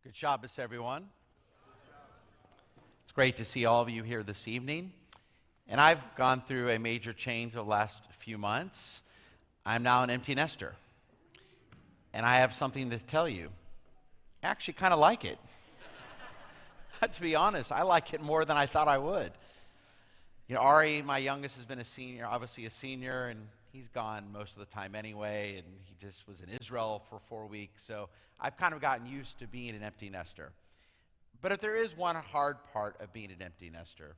Good Shabbos, everyone. It's great to see all of you here this evening. And I've gone through a major change the last few months. I'm now an empty nester. And I have something to tell you. I actually kind of like it. To be honest, I like it more than I thought I would. You know, Ari, my youngest, has been a senior, and he's gone most of the time anyway, and he just was in Israel for 4 weeks. So I've kind of gotten used to being an empty nester. But if there is one hard part of being an empty nester,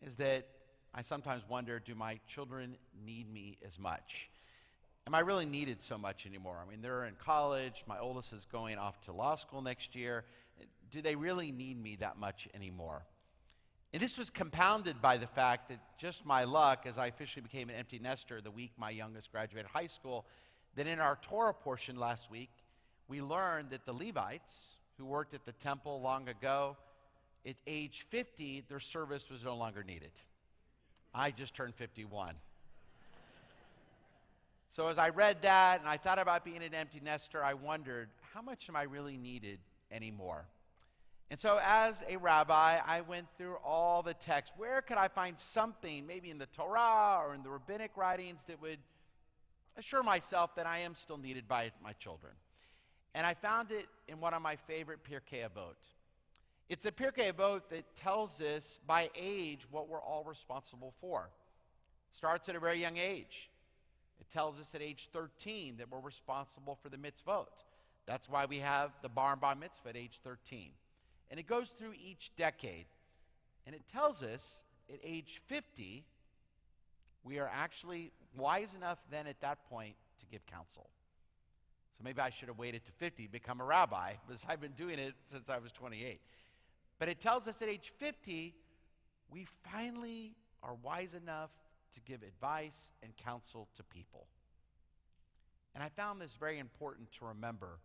is that I sometimes wonder, do my children need me as much? Am I really needed so much anymore? I mean, they're in college. My oldest is going off to law school next year. Do they really need me that much anymore? And this was compounded by the fact that just my luck, as I officially became an empty nester the week my youngest graduated high school, that in our Torah portion last week, we learned that the Levites, who worked at the temple long ago, at age 50, their service was no longer needed. I just turned 51. So as I read that and I thought about being an empty nester, I wondered, how much am I really needed anymore? And so as a rabbi, I went through all the texts. Where could I find something, maybe in the Torah or in the rabbinic writings, that would assure myself that I am still needed by my children? And I found it in one of my favorite Pirkei Avot. It's a Pirkei Avot that tells us by age what we're all responsible for. It starts at a very young age. It tells us at age 13 that we're responsible for the mitzvot. That's why we have the bar and bar mitzvah at age 13. And it goes through each decade. And it tells us at age 50, we are actually wise enough then at that point to give counsel. So maybe I should have waited to 50 to become a rabbi, because I've been doing it since I was 28. But it tells us at age 50, we finally are wise enough to give advice and counsel to people. And I found this very important to remember,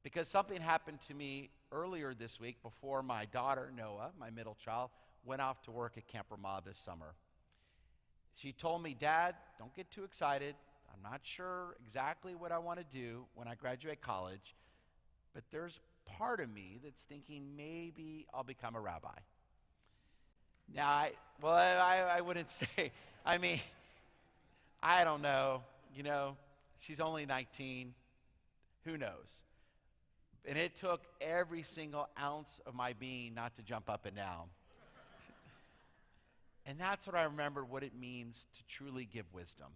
because something happened to me earlier this week before my daughter, Noah, my middle child, went off to work at Camp Ramah this summer. She told me, "Dad, don't get too excited. I'm not sure exactly what I want to do when I graduate college, but there's part of me that's thinking maybe I'll become a rabbi." Now, I wouldn't say, I mean, I don't know. You know, she's only 19. Who knows? And it took every single ounce of my being not to jump up and down. And that's what I remember what it means to truly give wisdom,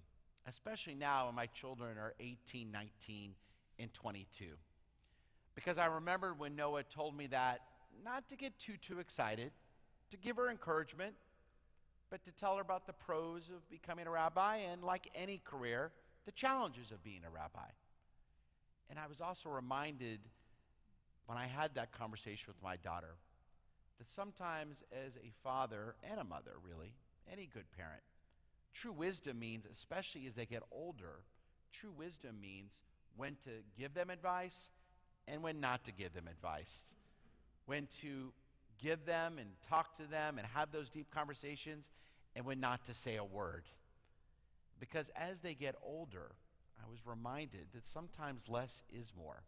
especially now when my children are 18, 19, and 22. Because I remember when Noah told me that, not to get too excited, to give her encouragement, but to tell her about the pros of becoming a rabbi and, like any career, the challenges of being a rabbi. And I was also reminded when I had that conversation with my daughter that sometimes as a father and a mother, really, any good parent, true wisdom means, especially as they get older, true wisdom means when to give them advice and when not to give them advice. When to give them and talk to them and have those deep conversations, and when not to say a word. Because as they get older, I was reminded that sometimes less is more.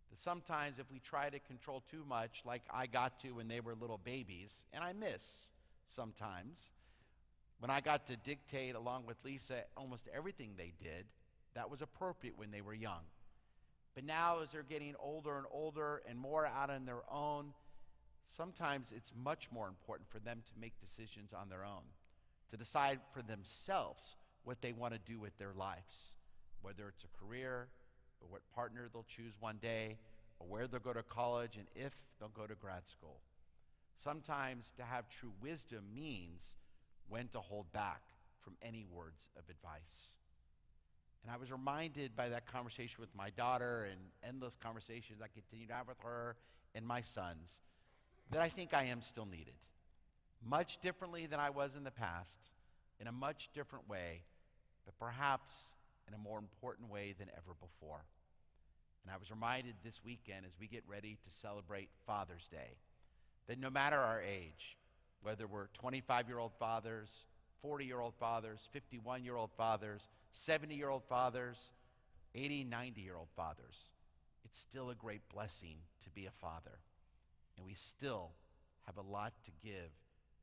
That sometimes if we try to control too much, like I got to when they were little babies, and I miss sometimes, when I got to dictate along with Lisa almost everything they did, that was appropriate when they were young. But now as they're getting older and older and more out on their own, sometimes it's much more important for them to make decisions on their own, to decide for themselves what they want to do with their lives, whether it's a career, or what partner they'll choose one day, or where they'll go to college, and if they'll go to grad school. Sometimes to have true wisdom means when to hold back from any words of advice. And I was reminded by that conversation with my daughter and endless conversations I continue to have with her and my sons, that I think I am still needed. Much differently than I was in the past, in a much different way, but perhaps in a more important way than ever before. And I was reminded this weekend as we get ready to celebrate Father's Day, that no matter our age, whether we're 25-year-old fathers, 40-year-old fathers, 51-year-old fathers, 70-year-old fathers, 80, 90-year-old fathers, it's still a great blessing to be a father. And we still have a lot to give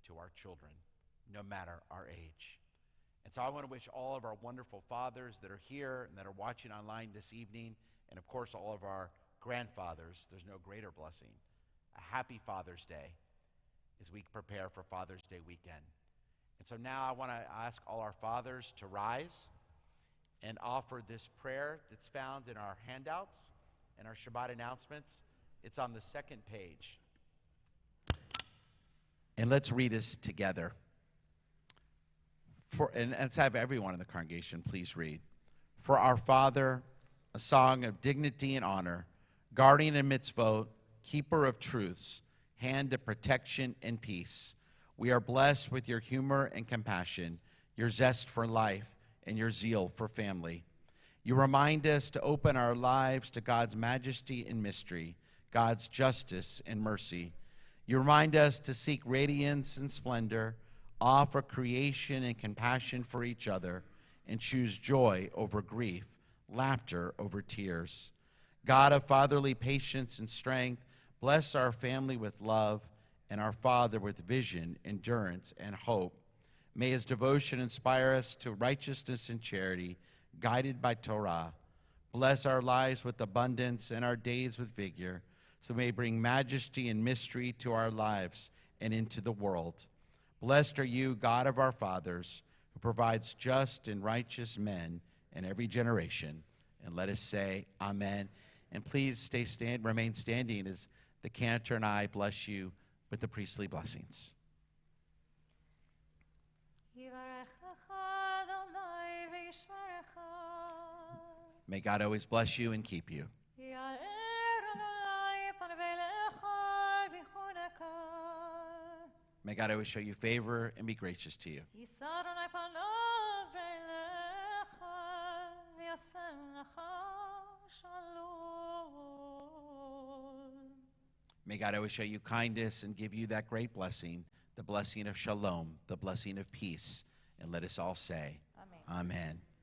to our children, no matter our age. And so I want to wish all of our wonderful fathers that are here and that are watching online this evening, and of course all of our grandfathers, there's no greater blessing, a happy Father's Day as we prepare for Father's Day weekend. And so now I want to ask all our fathers to rise and offer this prayer that's found in our handouts and our Shabbat announcements. It's on the second page. And let's read this together. And let's have everyone in the congregation please read. For our Father, a song of dignity and honor, guardian of mitzvot, keeper of truths, hand of protection and peace. We are blessed with your humor and compassion, your zest for life, and your zeal for family. You remind us to open our lives to God's majesty and mystery, God's justice and mercy. You remind us to seek radiance and splendor, offer creation and compassion for each other, and choose joy over grief, laughter over tears. God of fatherly patience and strength, bless our family with love and our father with vision, endurance, and hope. May his devotion inspire us to righteousness and charity, guided by Torah. Bless our lives with abundance and our days with vigor, so may bring majesty and mystery to our lives and into the world. Blessed are you, God of our fathers, who provides just and righteous men in every generation. And let us say, Amen. And please remain standing as the cantor and I bless you with the priestly blessings. May God always bless you and keep you. May God always show you favor and be gracious to you. May God always show you kindness and give you that great blessing, the blessing of shalom, the blessing of peace. And let us all say, Amen. Amen.